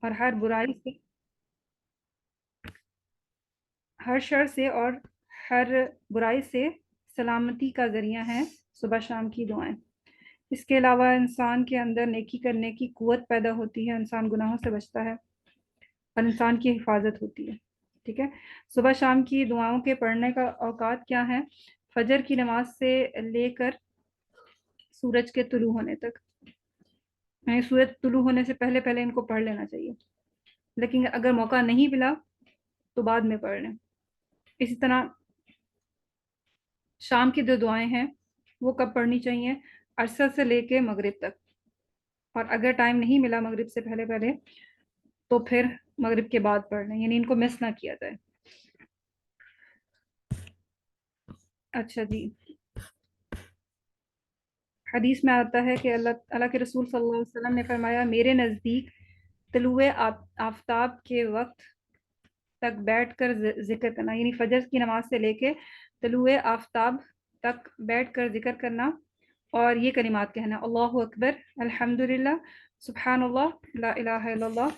اور ہر شر سے اور ہر برائی سے سلامتی کا ذریعہ ہیں صبح شام کی دعائیں۔ اس کے علاوہ انسان کے اندر نیکی کرنے کی قوت پیدا ہوتی ہے، انسان گناہوں سے بچتا ہے اور انسان کی حفاظت ہوتی ہے۔ ٹھیک ہے، صبح شام کی دعاؤں کے پڑھنے کا اوقات کیا ہے؟ فجر کی نماز سے لے کر سورج کے طلوع ہونے تک، یعنی سورج طلوع ہونے سے پہلے پہلے ان کو پڑھ لینا چاہیے، لیکن اگر موقع نہیں ملا تو بعد میں پڑھ لیں۔ اسی طرح شام کی جو دعائیں ہیں وہ کب پڑھنی چاہیے؟ عصر سے لے کے مغرب تک، اور اگر ٹائم نہیں ملا مغرب سے پہلے پہلے تو پھر مغرب کے بعد پڑھ لیں، یعنی ان کو مس نہ کیا جائے۔ اچھا جی، حدیث میں آتا ہے کہ اللہ کے رسول صلی اللہ علیہ وسلم نے فرمایا، میرے نزدیک طلوع آفتاب کے وقت تک بیٹھ کر ذکر کرنا، یعنی فجر کی نماز سے لے کے طلوع آفتاب تک بیٹھ کر ذکر کرنا، اور یہ کلمات کہنا، اللہ اکبر، الحمدللہ، سبحان اللہ، لا الہ الا اللہ۔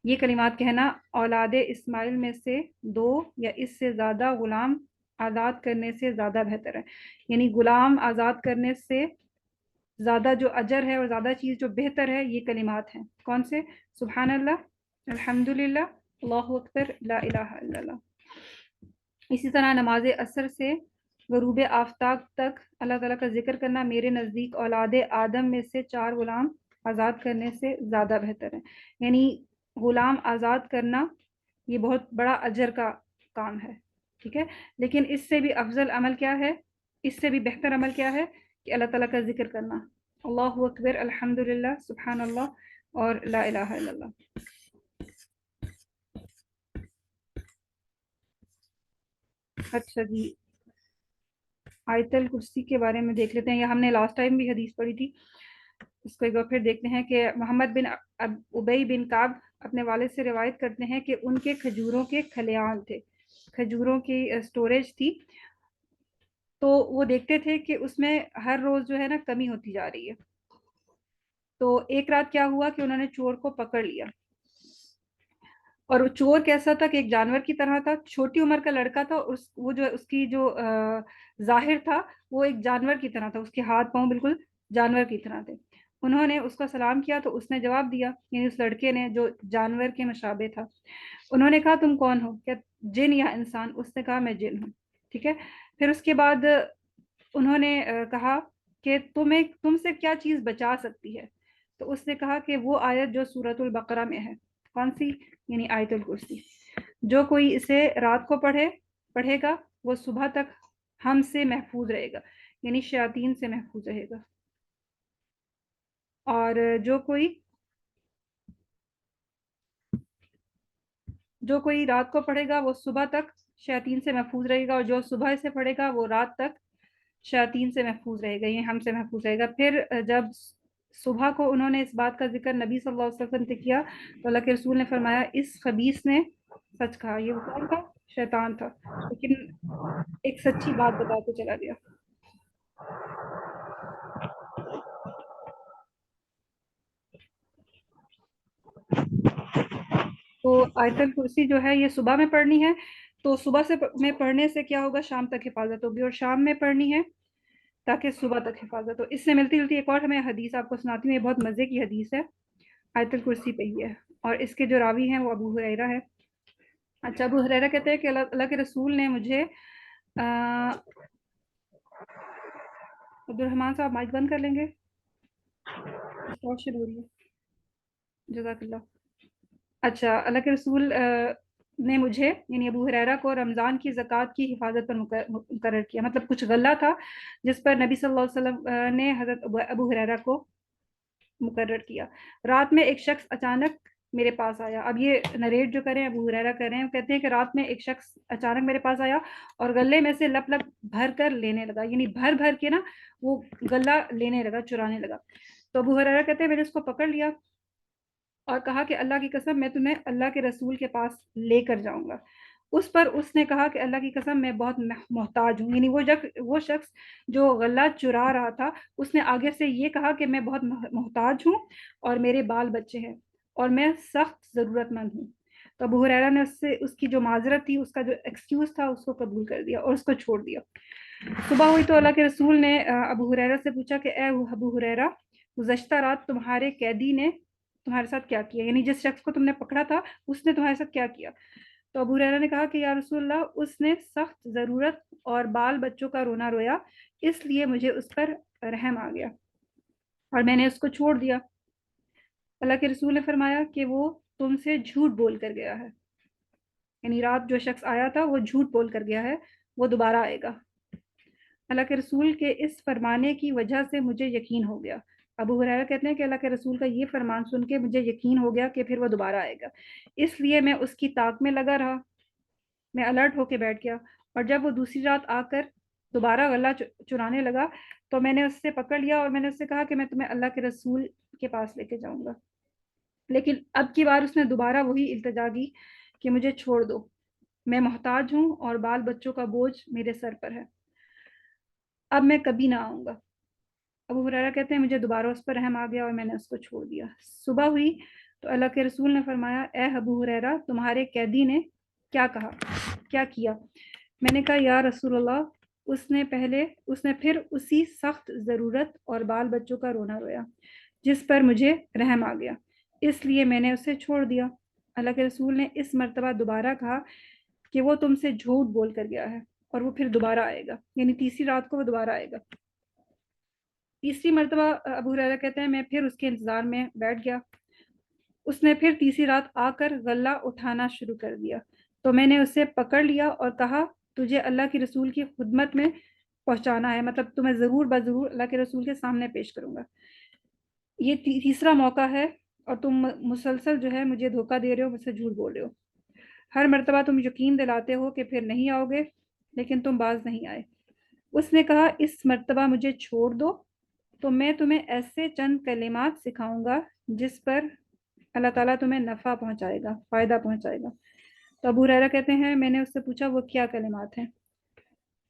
یہ کلمات کہنا اولاد اسماعیل میں سے 2 یا اس سے زیادہ غلام آزاد کرنے سے زیادہ بہتر ہے، یعنی غلام آزاد کرنے سے زیادہ جو اجر ہے اور زیادہ چیز جو بہتر ہے یہ کلمات ہیں۔ کون سے؟ سبحان اللہ، الحمدللہ، اللہ اکبر، لا الہ الا اللہ۔ اسی طرح نماز عصر سے غروب آفتاب تک اللہ تعالیٰ کا ذکر کرنا میرے نزدیک اولاد آدم میں سے 4 غلام آزاد کرنے سے زیادہ بہتر ہے، یعنی غلام آزاد کرنا یہ بہت بڑا اجر کا کام ہے۔ ٹھیک ہے، لیکن اس سے بھی افضل عمل کیا ہے، اس سے بھی بہتر عمل کیا ہے کہ اللہ تعالیٰ کا ذکر کرنا، اللہ اکبر، الحمدللہ، سبحان اللہ اور لا الہ الا اللہ۔ اچھا جی، آیت الکرسی کے بارے میں دیکھ لیتے ہیں، یہ ہم نے لاسٹ ٹائم بھی حدیث پڑھی تھی، اس کو ایک بار پھر دیکھتے ہیں کہ محمد بن ابی بن کعب اپنے والد سے روایت کرتے ہیں کہ ان کے کھجوروں کے کھلیان تھے، کھجوروں کی سٹوریج تھی، تو وہ دیکھتے تھے کہ اس میں ہر روز جو ہے نا کمی ہوتی جا رہی ہے۔ تو ایک رات کیا ہوا کہ انہوں نے چور کو پکڑ لیا، اور وہ چور کیسا تھا کہ ایک جانور کی طرح تھا، چھوٹی عمر کا لڑکا تھا، وہ جو اس کی جو ظاہر تھا وہ ایک جانور کی طرح تھا، اس کے ہاتھ پاؤں بالکل جانور کی طرح تھے۔ انہوں نے اس کا سلام کیا تو اس نے جواب دیا، یعنی اس لڑکے نے جو جانور کے مشابہ تھا۔ انہوں نے کہا تم کون ہو، کیا جن یا انسان؟ اس نے کہا میں جن ہوں۔ ٹھیک ہے، پھر اس کے بعد انہوں نے کہا کہ تم سے کیا چیز بچا سکتی ہے؟ تو اس نے کہا کہ وہ آیت جو سورۃ البقرہ میں ہے۔ کون سی؟ یعنی آیت الکرسی۔ جو کوئی اسے رات کو پڑھے گا وہ صبح تک ہم سے محفوظ رہے گا، یعنی شیاطین سے محفوظ رہے گا، اور جو کوئی رات کو پڑھے گا وہ صبح تک شیاطین سے محفوظ رہے گا، اور جو صبح سے پڑھے گا وہ رات تک شیاطین سے محفوظ رہے گا، یہ ہم سے محفوظ رہے گا۔ پھر جب صبح کو انہوں نے اس بات کا ذکر نبی صلی اللہ علیہ وسلم سے کیا تو اللہ کے رسول نے فرمایا اس خبیث نے سچ کہا، یہ وہ کون تھا؟ شیطان تھا، لیکن ایک سچی بات بتا کے چلا گیا۔ تو آیت الکرسی جو ہے یہ صبح میں پڑھنی ہے، تو صبح سے میں پڑھنے سے کیا ہوگا؟ شام تک حفاظت ہوگی، اور شام میں پڑھنی ہے تاکہ صبح تک حفاظت ہو۔ اس سے ملتی جلتی ایک اور ہمیں حدیث آپ کو سناتی ہوں، یہ بہت مزے کی حدیث ہے، آیت الکرسی پہ ہی ہے، اور اس کے جو راوی ہیں وہ ابو ہریرہ ہے۔ اچھا، ابو ہریرہ کہتے ہیں کہ اللہ کے رسول نے مجھے عبد الرحمان صاحب مائک بند کر لیں گے، شروع ہو رہی ہے، جزاک اللہ۔ اچھا، اللہ کے رسول نے مجھے یعنی ابو ہریرہ کو رمضان کی زکوٰۃ کی حفاظت پر مقرر کیا، مطلب کچھ غلہ تھا جس پر نبی صلی اللہ علیہ وسلم نے حضرت ابو ہریرہ کو مقرر کیا۔ رات میں ایک شخص اچانک میرے پاس آیا، اب یہ نریٹ جو کریں ابو ہریرہ کر رہے ہیں، وہ کہتے ہیں کہ رات میں ایک شخص اچانک میرے پاس آیا اور غلے میں سے لپ لپ بھر کر لینے لگا، یعنی بھر بھر کے نا وہ غلہ لینے لگا، چرانے لگا۔ تو ابو ہریرہ کہتے ہیں میں نے اس کو پکڑ لیا اور کہا کہ اللہ کی قسم میں تمہیں اللہ کے رسول کے پاس لے کر جاؤں گا۔ اس پر اس نے کہا کہ اللہ کی قسم میں بہت محتاج ہوں، یعنی وہ شخص جو غلہ چرا رہا تھا اس نے آگے سے یہ کہا کہ میں بہت محتاج ہوں اور میرے بال بچے ہیں، اور میں سخت ضرورت مند ہوں. تو ابو ہریرہ نے اس کی جو معذرت تھی، اس کا جو ایکسکیوز تھا، اس کو قبول کر دیا اور اس کو چھوڑ دیا. صبح ہوئی تو اللہ کے رسول نے ابو ہریرہ سے پوچھا کہ اے ابو ہریرہ، گزشتہ رات تمہارے قیدی نے تمہارے ساتھ کیا کیا، یعنی جس شخص کو تم نے پکڑا تھا اس نے تمہارے ساتھ کیا کیا؟ تو ابو ہریرہ نے کہا کہ یا رسول اللہ، اس نے سخت ضرورت اور بال بچوں کا رونا رویا، اس لیے مجھے اس پر رحم آ گیا اور میں نے اس کو چھوڑ دیا. اللہ کے رسول نے فرمایا کہ وہ تم سے جھوٹ بول کر گیا ہے، یعنی رات جو شخص آیا تھا وہ جھوٹ بول کر گیا ہے، وہ دوبارہ آئے گا. اللہ کے رسول کے اس فرمانے کی وجہ سے مجھے یقین ہو گیا. ابو ہریرہ کہتے ہیں کہ اللہ کے رسول کا یہ فرمان سن کے مجھے یقین ہو گیا کہ پھر وہ دوبارہ آئے گا، اس لیے میں اس کی طاق میں لگا رہا. میں الرٹ ہو کے بیٹھ گیا، اور جب وہ دوسری رات آ کر دوبارہ غلہ چرانے لگا تو میں نے اس سے پکڑ لیا اور میں نے اس سے کہا کہ میں تمہیں اللہ کے رسول کے پاس لے کے جاؤں گا. لیکن اب کی بار اس نے دوبارہ وہی التجا کی کہ مجھے چھوڑ دو، میں محتاج ہوں اور بال بچوں کا بوجھ میرے سر پر ہے، اب میں کبھی نہ آؤں گا. ابو ہریرہ کہتے ہیں مجھے دوبارہ اس پر رحم آ گیا اور میں نے اس کو چھوڑ دیا. صبح ہوئی تو اللہ کے رسول نے فرمایا اے ابو ہریرہ، تمہارے قیدی نے کیا کہا، کیا کیا؟ میں نے کہا یا رسول اللہ، اس نے پھر اسی سخت ضرورت اور بال بچوں کا رونا رویا جس پر مجھے رحم آ گیا، اس لیے میں نے اسے چھوڑ دیا. اللہ کے رسول نے اس مرتبہ دوبارہ کہا کہ وہ تم سے جھوٹ بول کر گیا ہے اور وہ پھر دوبارہ آئے گا، یعنی تیسری رات کو وہ دوبارہ آئے گا. تیسری مرتبہ ابو ہریرہ کہتے ہیں میں پھر اس کے انتظار میں بیٹھ گیا. اس نے پھر تیسری رات آ کر غلہ اٹھانا شروع کر دیا تو میں نے اسے پکڑ لیا اور کہا تجھے اللہ کے رسول کی خدمت میں پہنچانا ہے، مطلب تمہیں ضرور بضرور اللہ کے رسول کے سامنے پیش کروں گا. یہ تیسرا موقع ہے اور تم مسلسل جو ہے مجھے دھوکہ دے رہے ہو، مجھ سے جھوٹ بول رہے ہو. ہر مرتبہ تم یقین دلاتے ہو کہ پھر نہیں آؤ گے، لیکن تم باز نہیں آئے. اس نے کہا اس مرتبہ مجھے چھوڑ دو تو میں تمہیں ایسے چند کلمات سکھاؤں گا جس پر اللہ تعالیٰ تمہیں نفع پہنچائے گا، فائدہ پہنچائے گا. تو ابو ہریرہ کہتے ہیں میں نے اس سے پوچھا وہ کیا کلمات ہیں؟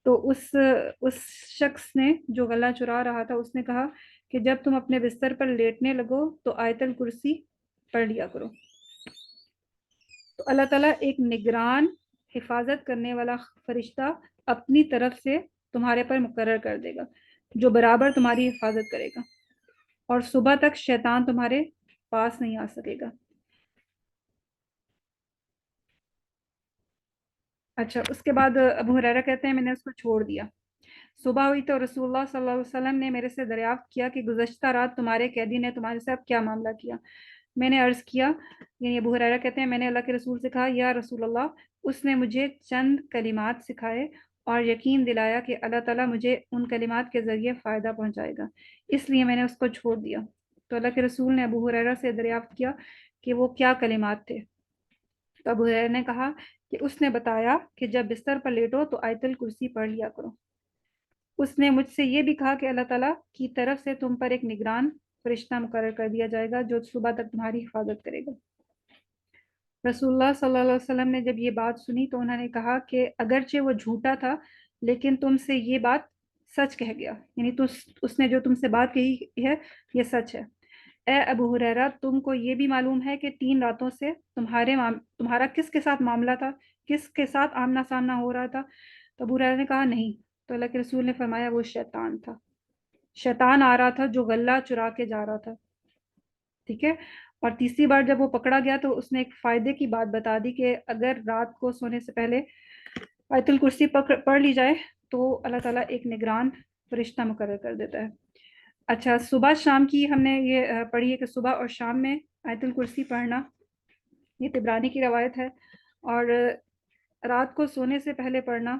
تو اس شخص نے جو غلہ چرا رہا تھا اس نے کہا کہ جب تم اپنے بستر پر لیٹنے لگو تو آیت الکرسی پڑھ لیا کرو، تو اللہ تعالیٰ ایک نگران حفاظت کرنے والا فرشتہ اپنی طرف سے تمہارے پر مقرر کر دے گا جو برابر تمہاری حفاظت کرے گا، اور صبح تک شیطان تمہارے پاس نہیں آ سکے گا. اچھا، اس کے بعد ابو ہریرہ کہتے ہیں میں نے اس کو چھوڑ دیا. صبح ہوئی تو رسول اللہ صلی اللہ علیہ وسلم نے میرے سے دریافت کیا کہ گزشتہ رات تمہارے قیدی نے تمہارے ساتھ کیا معاملہ کیا. میں نے عرض کیا، یعنی ابو ہریرہ کہتے ہیں میں نے اللہ کے رسول سے کہا یا رسول اللہ، اس نے مجھے چند کلمات سکھائے اور یقین دلایا کہ اللہ تعالیٰ مجھے ان کلمات کے ذریعے فائدہ پہنچائے گا، اس لیے میں نے اس کو چھوڑ دیا. تو اللہ کے رسول نے ابو ہریرہ سے دریافت کیا کہ وہ کیا کلمات تھے. تو ابو ہریرہ نے کہا کہ اس نے بتایا کہ جب بستر پر لیٹو تو آیت الکرسی پڑھ لیا کرو. اس نے مجھ سے یہ بھی کہا کہ اللہ تعالیٰ کی طرف سے تم پر ایک نگران فرشتہ مقرر کر دیا جائے گا جو صبح تک تمہاری حفاظت کرے گا. رسول اللہ صلی اللہ علیہ وسلم نے جب یہ بات سنی تو انہوں نے کہا کہ اگرچہ وہ جھوٹا تھا لیکن تم سے یہ بات سچ کہہ گیا، یعنی اس نے جو تم سے بات کہی ہے یہ سچ ہے. اے ابو ہریرہ، تم کو یہ بھی معلوم ہے کہ 3 راتوں سے تمہارا کس کے ساتھ معاملہ تھا، کس کے ساتھ آمنا سامنا ہو رہا تھا؟ تو ابو ہریرہ نے کہا نہیں. تو اللہ کے رسول نے فرمایا وہ شیطان تھا، شیطان آ رہا تھا جو غلہ چرا کے جا رہا تھا. ٹھیک ہے. اور تیسری بار جب وہ پکڑا گیا تو اس نے ایک فائدے کی بات بتا دی کہ اگر رات کو سونے سے پہلے آیت الکرسی پڑھ لی جائے تو اللہ تعالیٰ ایک نگران فرشتہ مقرر کر دیتا ہے. اچھا، صبح شام کی ہم نے یہ پڑھی ہے کہ صبح اور شام میں آیت الکرسی پڑھنا، یہ طبرانی کی روایت ہے، اور رات کو سونے سے پہلے پڑھنا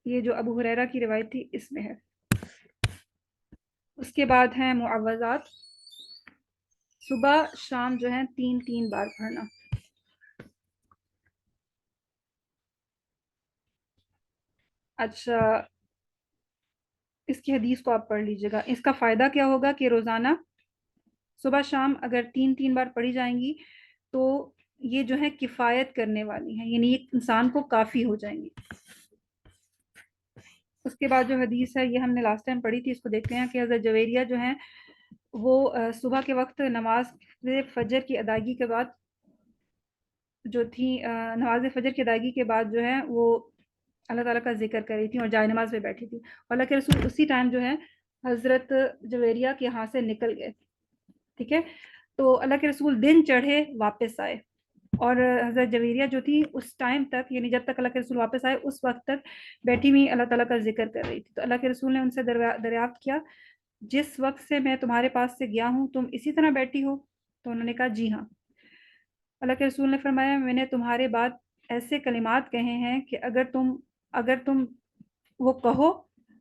یہ جو ابو ہریرہ کی روایت تھی اس میں ہے. اس کے بعد ہیں معوذات، صبح شام جو ہیں 3 بار پڑھنا. اچھا، اس کی حدیث کو آپ پڑھ لیجئے گا. اس کا فائدہ کیا ہوگا کہ روزانہ صبح شام اگر 3 بار پڑھی جائیں گی تو یہ جو ہے کفایت کرنے والی ہیں، یعنی یہ انسان کو کافی ہو جائیں گی. اس کے بعد جو حدیث ہے یہ ہم نے لاسٹ ٹائم پڑھی تھی، اس کو دیکھتے ہیں کہ حضرت جویریہ جو ہیں وہ صبح کے وقت نماز فجر کی ادائیگی کے بعد جو تھی نماز فجر کی ادائیگی کے بعد جو ہے وہ اللہ تعالیٰ کا ذکر کر رہی تھی اور جائے نماز پہ بیٹھی تھی. اللہ کے رسول اسی ٹائم جو ہے حضرت جویریہ کے یہاں سے نکل گئے. ٹھیک ہے, تو اللہ کے رسول دن چڑھے واپس آئے, اور حضرت جویریہ جو تھی اس ٹائم تک, یعنی جب تک اللہ کے رسول واپس آئے اس وقت تک بیٹھی ہوئی اللہ تعالیٰ کا ذکر کر رہی تھی. تو اللہ کے رسول نے ان سے دریافت کیا, جس وقت سے میں تمہارے پاس سے گیا ہوں تم اسی طرح بیٹھی ہو؟ تو انہوں نے کہا جی ہاں. اللہ کے رسول نے فرمایا, میں نے تمہارے بعد ایسے کلمات کہے ہیں کہ اگر تم وہ کہو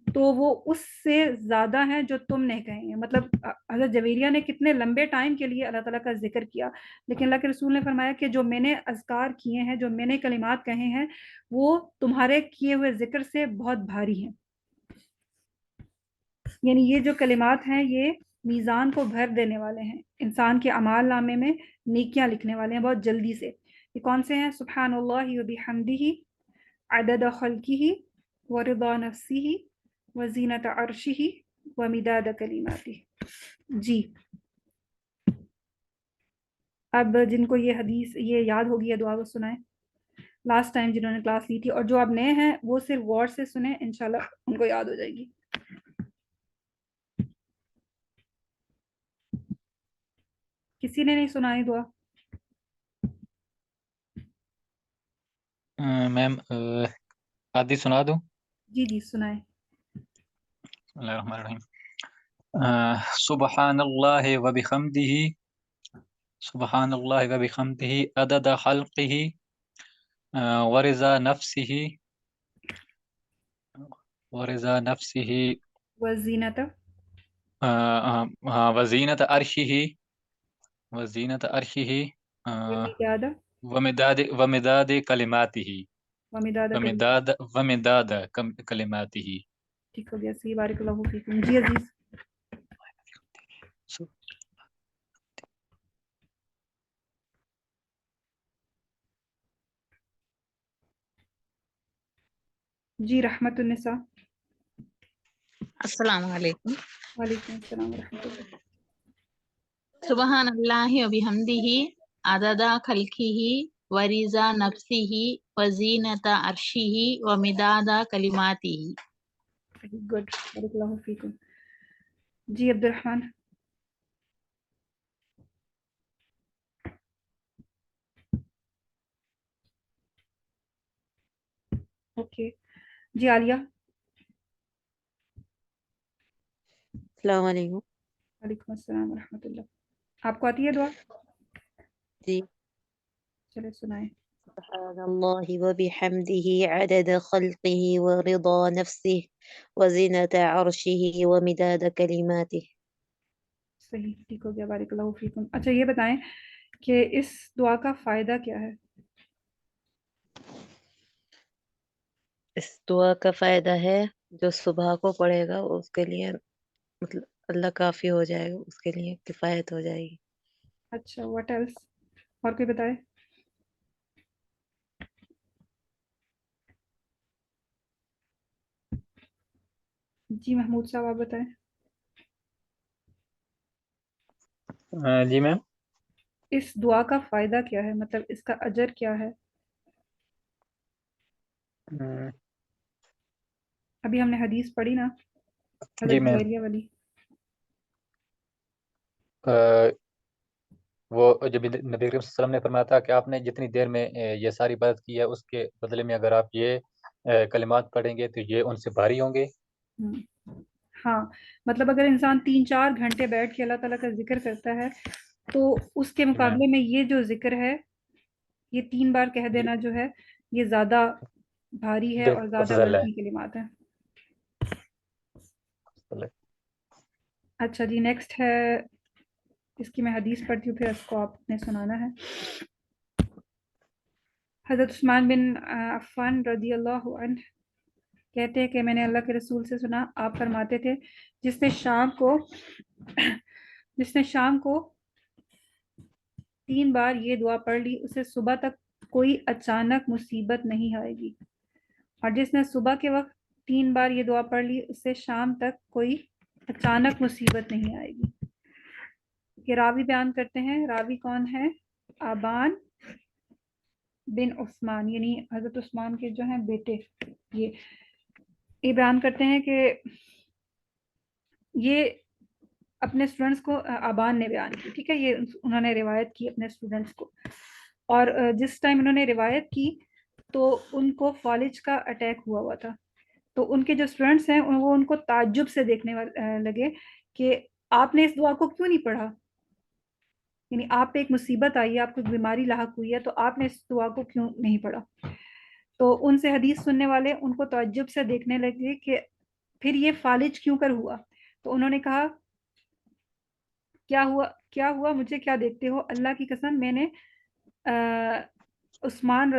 تو وہ اس سے زیادہ ہیں جو تم نے کہے ہیں. مطلب حضرت جویریہ نے کتنے لمبے ٹائم کے لیے اللہ تعالیٰ کا ذکر کیا, لیکن اللہ کے رسول نے فرمایا کہ جو میں نے اذکار کیے ہیں, جو میں نے کلمات کہے ہیں, وہ تمہارے کیے ہوئے ذکر سے بہت بھاری ہیں. یعنی یہ جو کلمات ہیں یہ میزان کو بھر دینے والے ہیں, انسان کے اعمال نامے میں نیکیاں لکھنے والے ہیں بہت جلدی سے. یہ کون سے ہیں؟ سبحان اللہ و بحمدہ عدد خلقہ ورضا نفسہ وزینت عرشہ ومداد کلماتہ. جی, اب جن کو یہ حدیث یہ یاد ہوگی یہ دعا کو سنائیں, لاسٹ ٹائم جنہوں نے کلاس لی تھی, اور جو اب نئے ہیں وہ صرف غور سے سنیں, انشاءاللہ ان کو یاد ہو جائے گی. کسی نے نہیں سنائی دعا؟ میم آدھی سنا دوں؟ جی جی سنائیں. بسم اللہ الرحمن الرحیم. سبحان اللہ و بحمدہ, سبحان اللہ و بحمدہ عدد خلقہ ورضا نفسہ وزینت وزینت عرشہ ومداد ومداد کلماتہ کلمات. ومداد کلماتہ. ٹھیک ہو گیا, صحیح, بارک اللہ فیکم. جی عزیز. جی رحمت النساء. السلام علیکم. وعلیکم السلام ورحمۃ اللہ. سبحان اللہ و بحمدہ عدد خلقہ ورضا نفسہ وزینت عرشہ ومداد کلماتہ. گڈ, بارک اللہ فیکم. جی عبد الرحمن. اوکے. جی عالیہ. السلام علیکم. وعلیکم السلام ورحمۃ اللہ. آپ کو آتی ہے دعا؟ جی. چلے سنائیں. سبحان اللہ و بحمدہ عدد خلقہ ورضا نفسہ وزینت عرشہ ومداد کلماتہ. صحیح, ٹھیک ہو گیا, بارک اللہ فیکم. اچھا یہ بتائیں کہ اس دعا کا فائدہ کیا ہے؟ اس دعا کا فائدہ ہے جو صبح کو پڑھے گا اس کے لیے مطلب اللہ کافی ہو جائے گا, اس کے لیے کفایت ہو جائے گی. اچھا, واٹ ایلس؟ اور کوئی بتائے. جی محمود صاحب آپ بتائیں. جی میم. اس دعا کا فائدہ کیا ہے, مطلب اس کا اجر کیا ہے؟ ابھی ہم نے حدیث پڑھی نا جی حضرت میم, جویریہ والی. وہ جب نبی کریم صلی اللہ علیہ وسلم نے فرمایا تھا کہ آپ نے جتنی دیر میں یہ ساری عبادت کی ہے اس کے بدلے میں اگر آپ یہ کلمات پڑھیں گے تو یہ ان سے بھاری ہوں گے. ہاں, مطلب اگر انسان 3-4 گھنٹے بیٹھ کے اللہ تعالیٰ کا ذکر کرتا ہے تو اس کے مقابلے میں یہ جو ذکر ہے یہ 3 بار کہہ دینا جو ہے یہ زیادہ بھاری ہے اور زیادہ افضل ہے. وزنی کلمات ہیں. اچھا جی, نیکسٹ ہے, اس کی میں حدیث پڑھتی ہوں پھر اس کو آپ نے سنانا ہے. حضرت عثمان بن عفان رضی اللہ عنہ کہتے ہیں کہ میں نے اللہ کے رسول سے سنا, آپ فرماتے تھے جس نے شام کو 3 بار یہ دعا پڑھ لی اسے صبح تک کوئی اچانک مصیبت نہیں آئے گی, اور جس نے صبح کے وقت 3 بار یہ دعا پڑھ لی اسے شام تک کوئی اچانک مصیبت نہیں آئے گی. یہ راوی بیان کرتے ہیں. راوی کون ہے؟ آبان بن عثمان، یعنی حضرت عثمان کے جو ہیں بیٹے. یہ بیان کرتے ہیں کہ یہ اپنے اسٹوڈنٹس کو آبان نے بیان کی. ٹھیک ہے، یہ انہوں نے روایت کی اپنے اسٹوڈنٹس کو. اور جس ٹائم انہوں نے روایت کی تو ان کو فالج کا اٹیک ہوا تھا. تو ان کے جو اسٹوڈنٹس ہیں وہ ان کو تعجب سے دیکھنے لگے کہ آپ نے اس دعا کو کیوں نہیں پڑھا، یعنی آپ پہ ایک مصیبت آئی ہے، آپ کو بیماری لاحق ہوئی ہے، تو آپ نے اس دعا کو کیوں نہیں پڑھا. تو ان سے حدیث سننے والے ان کو تعجب سے دیکھنے لگے کہ پھر یہ فالج کیوں کر ہوا. تو انہوں نے کہا کیا ہوا مجھے کیا دیکھتے ہو، اللہ کی قسم میں نے عثمان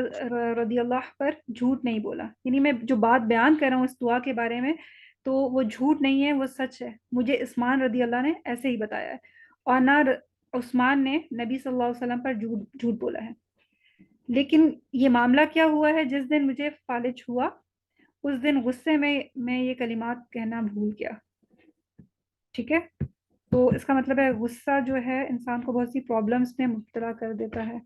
رضی اللہ پر جھوٹ نہیں بولا، یعنی میں جو بات بیان کر رہا ہوں اس دعا کے بارے میں تو وہ جھوٹ نہیں ہے، وہ سچ ہے. مجھے عثمان رضی اللہ نے ایسے ہی بتایا ہے، اور نہ عثمان نے نبی صلی اللہ علیہ وسلم پر جھوٹ بولا ہے. لیکن یہ معاملہ کیا ہوا ہے، جس دن مجھے فالج ہوا اس دن غصے میں یہ کلمات کہنا بھول گیا. ٹھیک ہے، تو اس کا مطلب ہے غصہ جو ہے انسان کو بہت سی پرابلمس میں مبتلا کر دیتا ہے.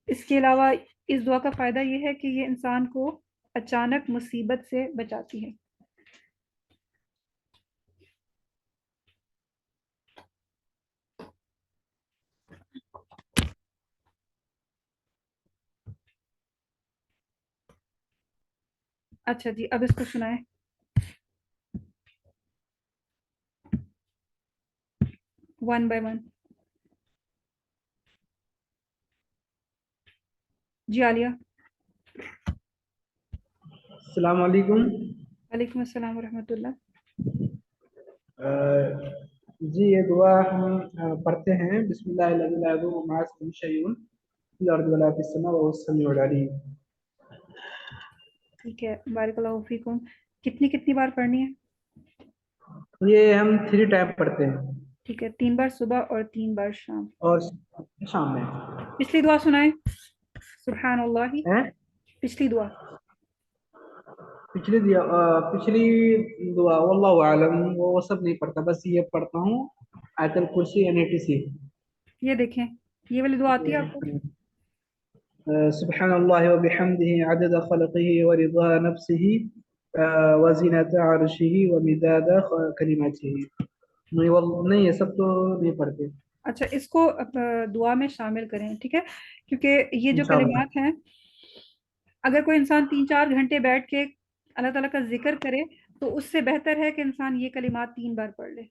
اس کے علاوہ اس دعا کا فائدہ یہ ہے کہ یہ انسان کو اچانک مصیبت سے بچاتی ہے. اچھا جی، اب اس کو سنائیں. One by one. جی عالیہ. السلام علیکم. وعلیکم السلام ورحمۃ اللہ. جی یہ دعا ہم پڑھتے ہیں. بسم اللہ الذی لا یضر مع اسمہ شیء فی الارض ولا فی السماء وهو السمیع العلیم. ٹھیک ہے، بارک اللہ فیکم. کتنی بار پڑھنی ہے؟ یہ ہم 3 ٹائم پڑھتے ہیں. ٹھیک ہے، 3 بار صبح اور 3 بار شام. اور شام میں. پچھلی دعا سنائیں. سبحان اللہ. ہیں؟ پچھلی دعا. پچھلی دعا واللہ اعلم وہ سب نہیں پڑھتا، بس یہ پڑھتا ہوں آیت الکرسی NATC. یہ دیکھیں، یہ والی دعا آتی ہے آپ کو؟ سبحان اللہ وبحمدہ عدد خلقہ ورضا نفسہ وزینۃ عرشہ ومداد کلماتہ. نہیں یہ سب تو نہیں پڑھتے. اچھا، اس کو دعا میں شامل کریں. ٹھیک ہے، کیونکہ یہ جو انشاءاللہ. کلمات ہیں اگر کوئی انسان 3-4 گھنٹے بیٹھ کے اللہ تعالیٰ کا ذکر کرے تو اس سے بہتر ہے کہ انسان یہ کلمات 3 بار پڑھ لے.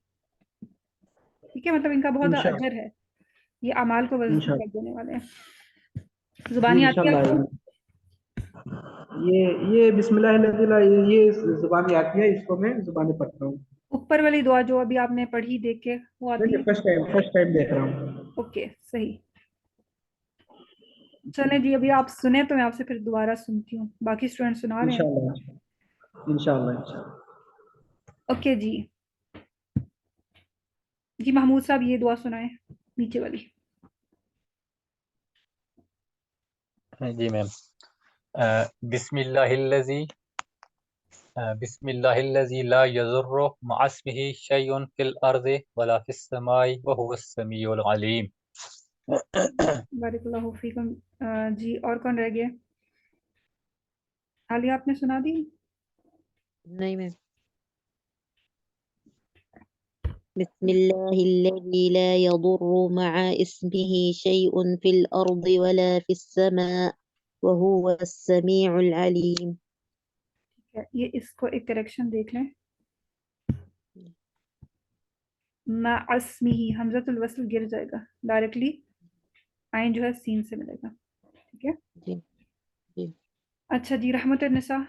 ٹھیک ہے، مطلب ان کا بہت اجر ہے، یہ اعمال کو وزن کر دینے والے ہیں. زبانی آتی ہے آپ کو؟ یہ بسم اللہ الذی لا، یہ زبانی آتی ہے، اس کو میں زبانی پڑھتا ہوں. اوپر والی دعا جو ابھی آپ نے پڑھی دیکھ کے وہ آتی ہے؟ فرسٹ ٹائم دیکھ رہا ہوں. اوکے، صحیح. چلیں جی، ابھی آپ سنیں تو میں آپ سے پھر دوبارہ سنتی ہوں. باقی اسٹوڈنٹ سنا رہے ہیں. انشاءاللہ. اوکے جی. جی محمود صاحب یہ دعا سنائیں، نیچے والی. جی میم. بسم اللہ الذی لا یضر مع اسمہ شیء فی الارض ولا فی السماء وهو السمیع العلیم. بارک اللہ فیکم. جی اور کون رہ گیا؟ عالیہ آپ نے سنا دی؟ نہیں میں. بسم الله الذي لا يضر مع اسمه شيء في الأرض ولا في السماء وهو السميع العليم. یہ اس کو ایک کریکشن دیکھ لیں. مع اسمہ حمزۃ الوصل گر جائے گا، ڈائریکٹلی آئین جو ہے سین سے ملے گا. ٹھیک ہے جی جی. اچھا جی، رحمت النساء.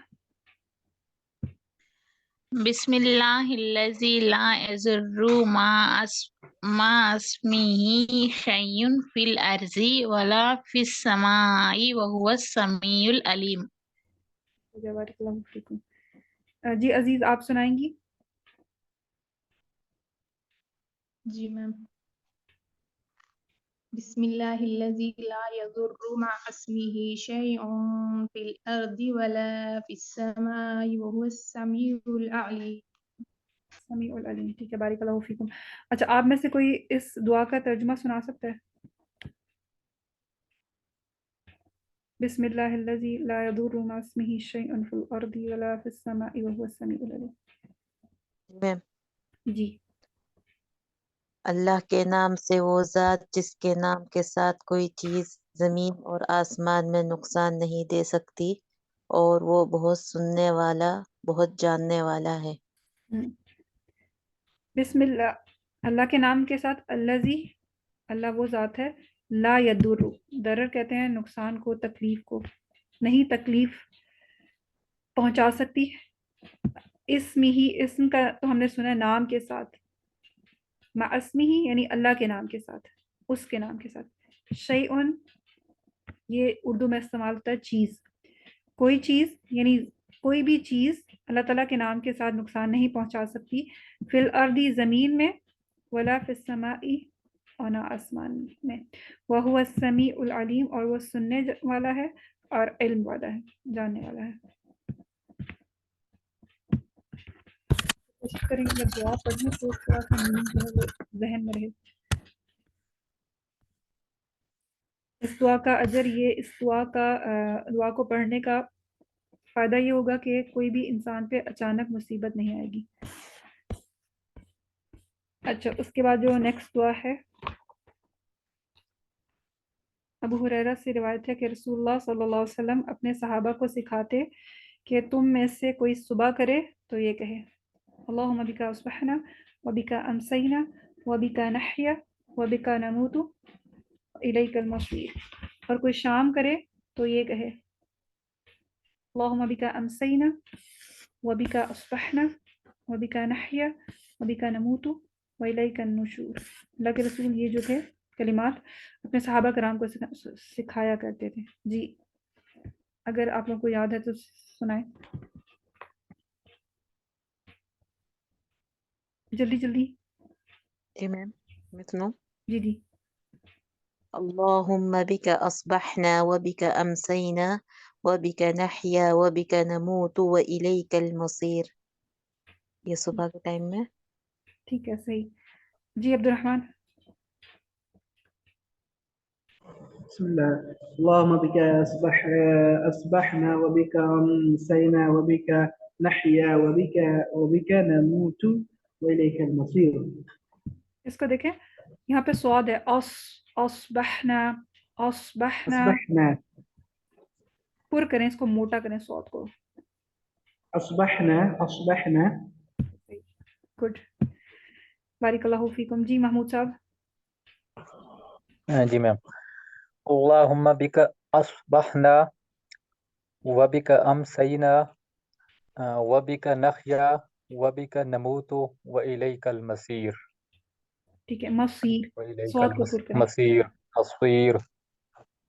بسم اللہ الذی لا یضر مع اسمہ شیء فی الارض ولا فی السماء وهو السمیع العلیم. بارک اللہ فیکم. جی عزیز آپ سنائیں گی؟ جی میم. بسم اللہ الذی لا یضر مع اسمہ شیء فی الارض ولا فی السماء وهو السمیع العلیم. السمیع العلیم. ٹھیک ہے, بارک اللہ فیکم. اچھا, آپ میں سے کوئی اس دعا کا ترجمہ سنا سکتا ہے؟ بسم اللہ الذی لا یضر مع اسمہ شیء فی الارض ولا فی السماء وهو السمیع العلیم. میں جی. اللہ کے نام سے وہ ذات جس کے نام کے ساتھ کوئی چیز زمین اور آسمان میں نقصان نہیں دے سکتی، اور وہ بہت سننے والا بہت جاننے والا ہے۔ بسم اللہ، اللہ کے نام کے ساتھ، الذی، اللہ وہ ذات ہے، لا یضر، ضرر کہتے ہیں نقصان کو، تکلیف کو، نہیں تکلیف پہنچا سکتی، اسم ہی، اسم کا تو ہم نے سنا ہے نام کے ساتھ، مع اسمہ یعنی اللہ کے نام کے ساتھ، اس کے نام کے ساتھ، شیئن یہ اردو میں استعمال ہوتا ہے چیز، کوئی چیز یعنی کوئی بھی چیز اللہ تعالیٰ کے نام کے ساتھ نقصان نہیں پہنچا سکتی، فی الارض زمین میں، ولا فی السماء اور نہ آسمان میں، وہو السمیع العلیم اور وہ سننے والا ہے اور علم والا ہے، جاننے والا ہے۔ کوشش کریں کہ جب دعا پڑھیں تو تھوڑا سا meaning جو ہے وہ ذہن میں رہے۔ اس دعا کا اجر یہ، اس دعا کو پڑھنے کا فائدہ یہ ہوگا کہ کوئی بھی انسان پہ اچانک مصیبت نہیں آئے گی۔ اچھا، اس کے بعد جو نیکسٹ دعا ہے، ابو ہریرہ سے روایت ہے کہ رسول اللہ صلی اللہ علیہ وسلم اپنے صحابہ کو سکھاتے کہ تم میں سے کوئی صبح کرے تو یہ کہے، اللہم بک اصبحنا وبک امسینا وبک نحیا وبک نموت الیک المصیر، اور کوئی شام کرے تو یہ کہے، اللہم بک امسینا وبک اصبحنا وبک نحیا وبک نموت والیک النشور۔ اللہ کے رسول یہ جو تھے کلمات اپنے صحابہ کرام کو سکھایا کرتے تھے۔ جی، اگر آپ لوگوں کو یاد ہے تو سنائیں جلدی جلدی۔ جی میم، میں سنوں؟ جی جی۔ اللہم بک اصبحنا وبک امسینا وبک نحیا وبک نموت والیک المصیر۔ یہ صبح کے ٹائم میں۔ ٹھیک ہے، صحیح۔ جی عبد الرحمن۔ بسم الله، اللهم بك أصبحنا وبك أمسينا وبك نحيا وبك نموت وإليك المصير۔ اس کو دیکھیں، یہاں پہ سواد ہے، اصبحنا، اصبحنا، أصبحنا پر کریں، اس کو موٹا کریں سواد کو۔ أصبحنا گڈ، بارک اللہ فیکم۔ جی محمود صاحب۔ جی میم، اللہم بک اصبحنا وبک امسینا وبک نحیا وبک نموت والیک المصیر۔ ٹھیک ہے، مصیر، والیک سواد کو پر کریں۔ المصیر، تصویر۔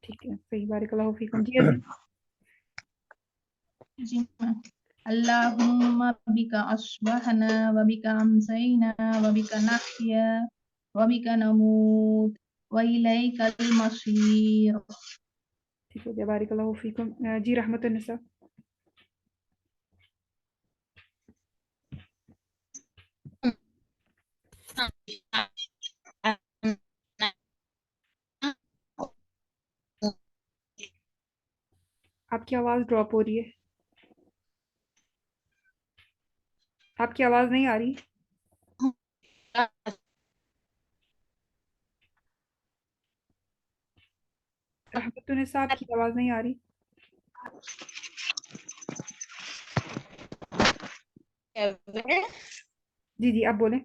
ٹھیک ہے، صحیح، بارک اللہ فیکم۔ جی عزیز۔ جی میم۔ اللہم بک اصبحنا وبک امسینا وبک نحیا وبک نموت والیک المصیر۔ ٹھیک ہو گیا، بارک اللہ فیکم۔ جی رحمت النساء۔ آپ کی آواز ڈراپ ہو رہی ہے، آپ کی آواز نہیں آ رہی۔ رحمت النساء، آپ کی آواز نہیں آ رہی۔ جی جی، آپ بولیں۔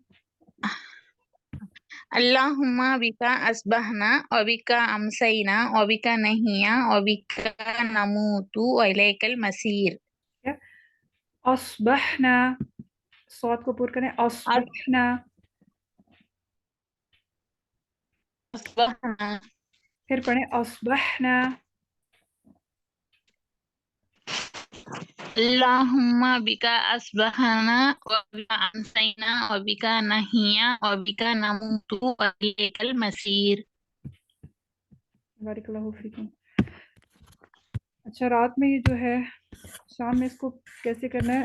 اللہم بکا اصبحنا وبکا امسینا وبکا نحیا وبکا نموت والیک المصیر۔ اصبحنا، صوت کو پر کریں، اصبحنا، اصبحنا، پھر پڑھیں اصبحنا۔ اللہم بکا اصبحنا وبکا امسینا وبکا نحیا وبکا نموت والیک المصیر۔ بارک اللہ فیکم۔ اچھا، رات میں یہ جو ہے، شام میں اس کو کیسے کرنا ہے؟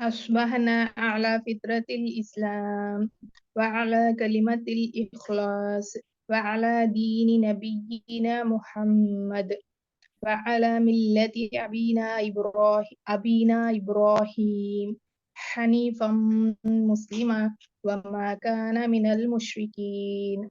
أصبحنا على فطرة الإسلام وعلى كلمة الإخلاص وعلى دين نبينا محمد وعلى ملة أبينا إبراهيم حنيفا مسلما وما كان من المشركين.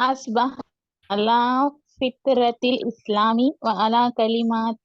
أصبح على فطرة الإسلام وعلى كلمات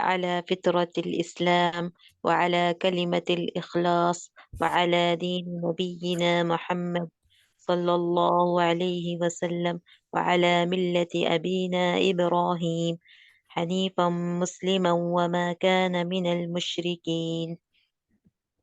على فطرة الإسلام وعلى كلمة الإخلاص وعلى دين نبينا محمد صلى الله عليه وسلم وعلى ملة أبينا إبراهيم حنيفا مسلما وما كان من المشركين.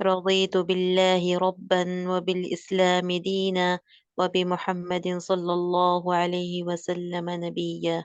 رضيت بالله ربا وبالإسلام دينا وبمحمد صلى الله عليه وسلم نبيا.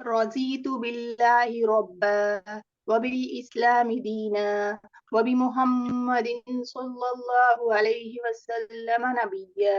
رضيت بالله ربا وبالإسلام دينا وبمحمد صلى الله عليه وسلم نبيا.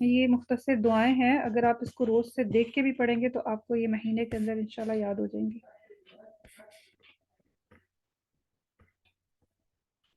یہ مختصر دعائیں ہیں، اگر آپ اس کو روز سے دیکھ کے بھی پڑھیں گے تو آپ کو یہ مہینے کے اندر انشاءاللہ یاد ہو جائیں گی.